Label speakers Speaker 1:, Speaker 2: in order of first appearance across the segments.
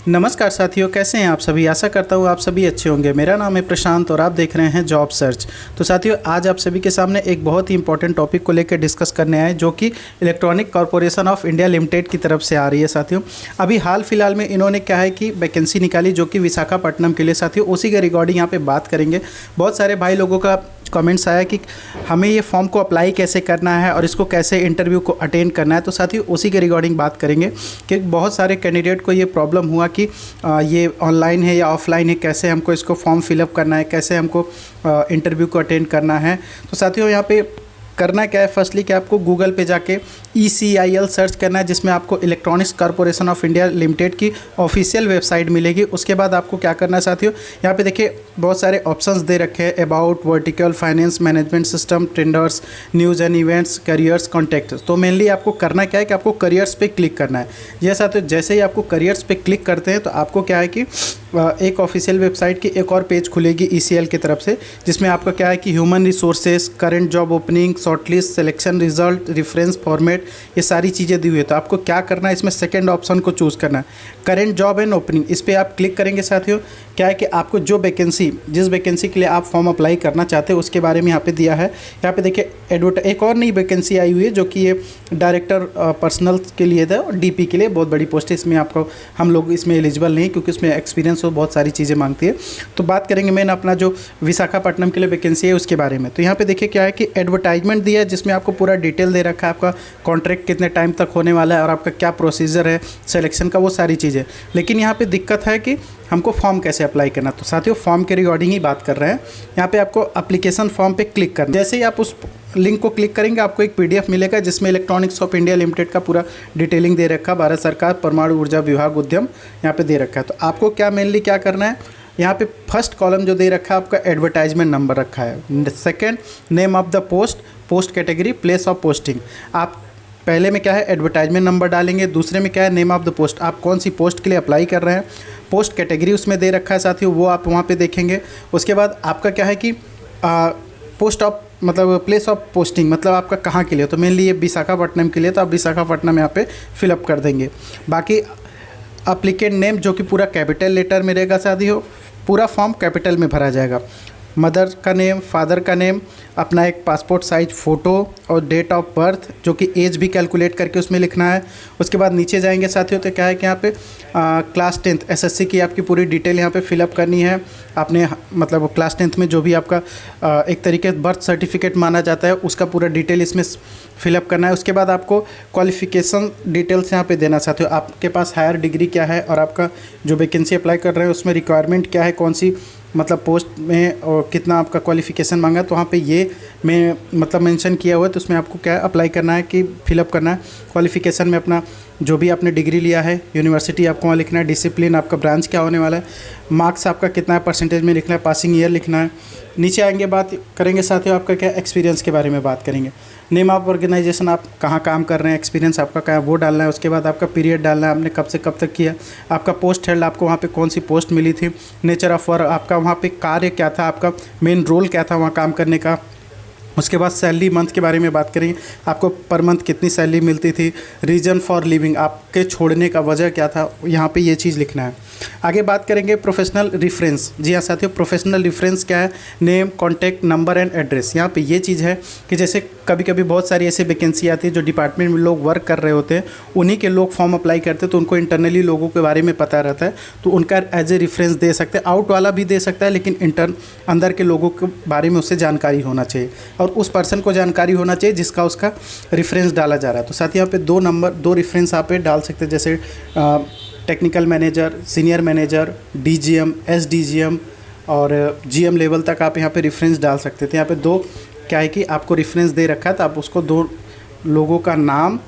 Speaker 1: नमस्कार साथियों, कैसे हैं आप सभी। आशा करता हूँ आप सभी अच्छे होंगे। मेरा नाम है प्रशांत और आप देख रहे हैं जॉब सर्च। तो साथियों, आज आप सभी के सामने एक बहुत ही इंपॉर्टेंट टॉपिक को लेकर डिस्कस करने आए, जो कि electronic corporation of India limited की तरफ से आ रही है। साथियों, अभी हाल फिलहाल में इन्होंने क्या है कि वैकेंसी निकाली, जो कि विशाखापट्टनम के लिए। साथियों, उसी के रिगार्डिंग यहाँ पर बात करेंगे। बहुत सारे भाई लोगों का कमेंट्स आया कि हमें ये फॉर्म को अप्लाई कैसे करना है और इसको कैसे इंटरव्यू को अटेंड करना है। तो साथियों, उसी के रिगार्डिंग बात करेंगे कि बहुत सारे कैंडिडेट को ये प्रॉब्लम हुआ कि ये ऑनलाइन है या ऑफलाइन है, कैसे हमको इसको फॉर्म फिलअप करना है, कैसे हमको इंटरव्यू को अटेंड करना है। तो साथियों, यहाँ पे करना क्या है, फर्स्टली कि आपको गूगल पे जाके ECIL सर्च करना है, जिसमें आपको electronics corporation of India limited की ऑफिशियल वेबसाइट मिलेगी। उसके बाद आपको क्या करना है साथियों, यहाँ पे देखिए बहुत सारे ऑप्शंस दे रखे हैं, about, vertical, finance, management system, tenders, news and events, careers, contact. तो मेनली आपको करना क्या है कि आपको करियर्स पे क्लिक करना है। ये साथियों, जैसे ही आपको करियर्स पे क्लिक करते हैं तो आपको क्या है कि एक ऑफिशियल वेबसाइट की एक और पेज खुलेगी ECIL की तरफ से, जिसमें आपका क्या है कि human resources, current job opening, shortlist, selection result, reference format, ये सारी चीज़ें दी हुई है। तो आपको क्या करना है, इसमें सेकंड ऑप्शन को चूज़ करना है, करंट जॉब एंड ओपनिंग। इस पर आप क्लिक करेंगे साथियों, क्या है कि आपको जो वैकेंसी, जिस वैकेंसी के लिए आप फॉर्म अप्लाई करना चाहते हैं उसके बारे में यहाँ पे दिया है। यहाँ पे देखिए एक और नई वैकेंसी आई हुई है, जो कि ये डायरेक्टर पर्सनल के लिए था और DP के लिए बहुत बड़ी पोस्ट है। इसमें आपको हम लोग इसमें एलिजिबल नहीं, क्योंकि इसमें एक्सपीरियंस और बहुत सारी चीज़ें मांगती है। तो बात करेंगे मेन अपना जो विशाखापट्टनम के लिए वैकेंसी है उसके बारे में। तो यहाँ पे देखिए क्या है कि एडवर्टाइजमेंट दिया है, जिसमें आपको पूरा डिटेल दे रखा है, आपका कॉन्ट्रैक्ट कितने टाइम तक होने वाला है और आपका क्या प्रोसीजर है सिलेक्शन का, वो सारी चीज़ें। लेकिन यहाँ पे दिक्कत है कि हमको फॉर्म कैसे अप्लाई करना। तो साथियों, फॉर्म के रिगार्डिंग ही बात कर रहे हैं। यहाँ पे आपको एप्लीकेशन फॉर्म पे क्लिक करना। जैसे ही आप उस लिंक को क्लिक करेंगे, आपको एक PDF मिलेगा, जिसमें इलेक्ट्रॉनिक्स ऑफ इंडिया लिमिटेड का पूरा डिटेलिंग दे रखा है। भारत सरकार परमाणु ऊर्जा विभाग उद्यम यहाँ पे दे रखा है। तो आपको क्या मेनली क्या करना है, यहाँ पे फर्स्ट कॉलम जो दे रखा है आपका एडवर्टाइजमेंट नंबर रखा है। Second, name of the post, post category, place of posting. आप पहले में क्या है एडवर्टाइजमेंट नंबर डालेंगे, दूसरे में क्या है नेम ऑफ द पोस्ट, आप कौन सी पोस्ट के लिए अप्लाई कर रहे हैं। पोस्ट कैटेगरी उसमें दे रखा है साथियों, वो आप वहाँ पे देखेंगे। उसके बाद आपका क्या है कि पोस्ट ऑफ मतलब प्लेस ऑफ पोस्टिंग, मतलब आपका कहाँ के लिए। तो मेनली ये विशाखापट्टनम के लिए, तो आप विशाखापट्टनम यहाँ पे फिलअप कर देंगे। बाकी अप्लीकेंट नेम, जो कि पूरा कैपिटल लेटर में रहेगा साथियों, पूरा फॉर्म कैपिटल में भरा जाएगा। मदर का नेम, फादर का नेम, अपना एक पासपोर्ट साइज फ़ोटो और डेट ऑफ बर्थ, जो कि एज भी कैलकुलेट करके उसमें लिखना है। उसके बाद नीचे जाएंगे साथियों, तो क्या है कि यहाँ पे क्लास 10th SSC की आपकी पूरी डिटेल यहाँ पे फिलअप करनी है। आपने मतलब क्लास 10th में जो भी आपका एक तरीके से बर्थ सर्टिफिकेट माना जाता है, उसका पूरा डिटेल इसमें फिलअप करना है। उसके बाद आपको क्वालिफ़िकेशन डिटेल्स यहाँ पे देना साथियों, आपके पास हायर डिग्री क्या है और आपका जो वैकेंसी अप्लाई कर रहे हैं उसमें रिक्वायरमेंट क्या है, कौन सी मतलब पोस्ट में और कितना आपका क्वालिफ़िकेशन मांगा। तो वहाँ पे ये मैं मतलब मेंशन किया हुआ है। तो उसमें आपको क्या अप्लाई करना है कि फिलअप करना है। क्वालिफ़िकेशन में अपना जो भी आपने डिग्री लिया है, यूनिवर्सिटी आपको वहाँ लिखना है, डिसिप्लिन, आपका ब्रांच क्या होने वाला है, मार्क्स आपका कितना है परसेंटेज में लिखना है, पासिंग ईयर लिखना है। नीचे आएंगे, बात करेंगे साथियों आपका क्या एक्सपीरियंस के बारे में बात करेंगे। नेम ऑफ ऑर्गेनाइजेशन, आप कहाँ काम कर रहे हैं, एक्सपीरियंस आपका क्या है वो डालना है। उसके बाद आपका पीरियड डालना है, आपने कब से कब तक किया। आपका पोस्ट हेल्ड, आपको वहाँ पे कौन सी पोस्ट मिली थी। नेचर ऑफ वर्क, आपका वहाँ पे कार्य क्या था, आपका मेन रोल क्या था वहाँ काम करने का। उसके बाद सैलरी मंथ के बारे में बात करेंगे, आपको पर मंथ कितनी सैलरी मिलती थी। रीज़न फॉर लिविंग, आपके छोड़ने का वजह क्या था, यहाँ पे ये चीज़ लिखना है। आगे बात करेंगे प्रोफेशनल रेफरेंस। जी हाँ साथियों, प्रोफेशनल रेफरेंस क्या है, name, contact number and address. यहाँ पे ये चीज़ है कि जैसे कभी कभी बहुत सारी ऐसी वैकेंसी आती है जो डिपार्टमेंट में लोग वर्क कर रहे होते हैं, उन्हीं के लोग फॉर्म अप्लाई करते हैं, तो उनको इंटरनली लोगों के बारे में पता रहता है, तो उनका एज ए रेफरेंस दे सकते हैं। आउट वाला भी दे सकता है, लेकिन अंदर के लोगों के बारे में उससे जानकारी होना चाहिए और उस पर्सन को जानकारी होना चाहिए जिसका उसका रेफरेंस डाला जा रहा है। तो साथ ही यहाँ पे दो रेफरेंस आप डाल सकते हैं, जैसे technical manager, senior manager, DGM, SDGM और GM लेवल तक आप यहाँ पे रेफरेंस डाल सकते थे। यहाँ पे दो क्या है कि आपको रेफरेंस दे रखा है, तो आप उसको दो लोगों का नाम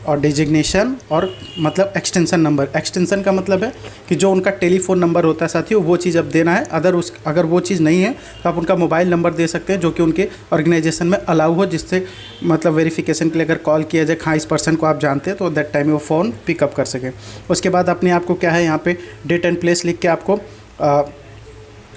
Speaker 1: और डिजिग्नेशन और मतलब एक्सटेंशन नंबर। एक्सटेंशन का मतलब है कि जो उनका टेलीफोन नंबर होता है साथियों, वो चीज़ अब देना है। अगर वो चीज़ नहीं है तो आप उनका मोबाइल नंबर दे सकते हैं, जो कि उनके ऑर्गेनाइजेशन में अलाउ हो, जिससे मतलब वेरिफिकेशन के लिए अगर कॉल किया जाए, हाँ इस पर्सन को आप जानते हैं, तो दैट टाइम वो फ़ोन पिकअप कर सकें। उसके बाद अपने आप को क्या है यहाँ पे डेट एंड प्लेस लिख के आपको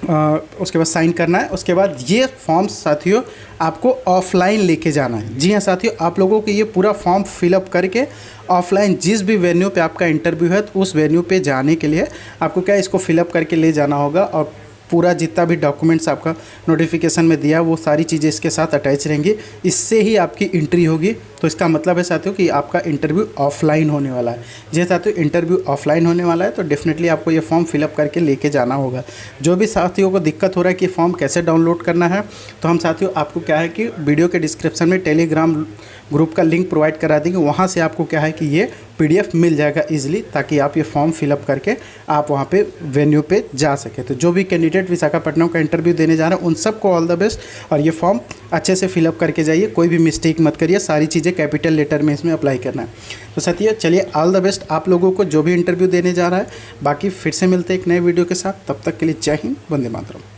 Speaker 1: उसके बाद साइन करना है। उसके बाद ये फॉर्म साथियों आपको ऑफलाइन लेके जाना है। जी हाँ साथियों, आप लोगों को ये पूरा फॉर्म फिलअप करके ऑफलाइन जिस भी वेन्यू पे आपका इंटरव्यू है तो उस वेन्यू पे जाने के लिए आपको क्या इसको फिलअप करके ले जाना होगा, और पूरा जितना भी डॉक्यूमेंट्स आपका नोटिफिकेशन में दिया वो सारी चीज़ें इसके साथ अटैच रहेंगी। इससे ही आपकी एंट्री होगी। तो इसका मतलब है साथियों कि आपका इंटरव्यू ऑफलाइन होने वाला है। जी साथियों, इंटरव्यू ऑफलाइन होने वाला है तो डेफिनेटली आपको ये फॉर्म फिलअप करके लेके जाना होगा। जो भी साथियों को दिक्कत हो रहा है कि फॉर्म कैसे डाउनलोड करना है, तो हम साथियों आपको क्या है कि वीडियो के डिस्क्रिप्शन में टेलीग्राम ग्रुप का लिंक प्रोवाइड करा देंगे। वहाँ से आपको क्या है कि ये PDF मिल जाएगा ईजिली, ताकि आप ये फॉर्म फिलअप करके आप वहाँ पे वेन्यू पे जा सके। तो जो भी कैंडिडेट विशाखापट्टनम का इंटरव्यू देने जा रहे हैं उन सबको ऑल द बेस्ट, और ये फॉर्म अच्छे से फिलअप करके जाइए, कोई भी मिस्टेक मत करिए, सारी चीज़ें कैपिटल लेटर में इसमें अप्लाई करना है। तो साथियों चलिए ऑल द बेस्ट आप लोगों को जो भी इंटरव्यू देने जा रहा है। बाकी फिर से मिलते हैं एक नए वीडियो के साथ, तब तक के लिए जय हिंद, वंदे मातरम।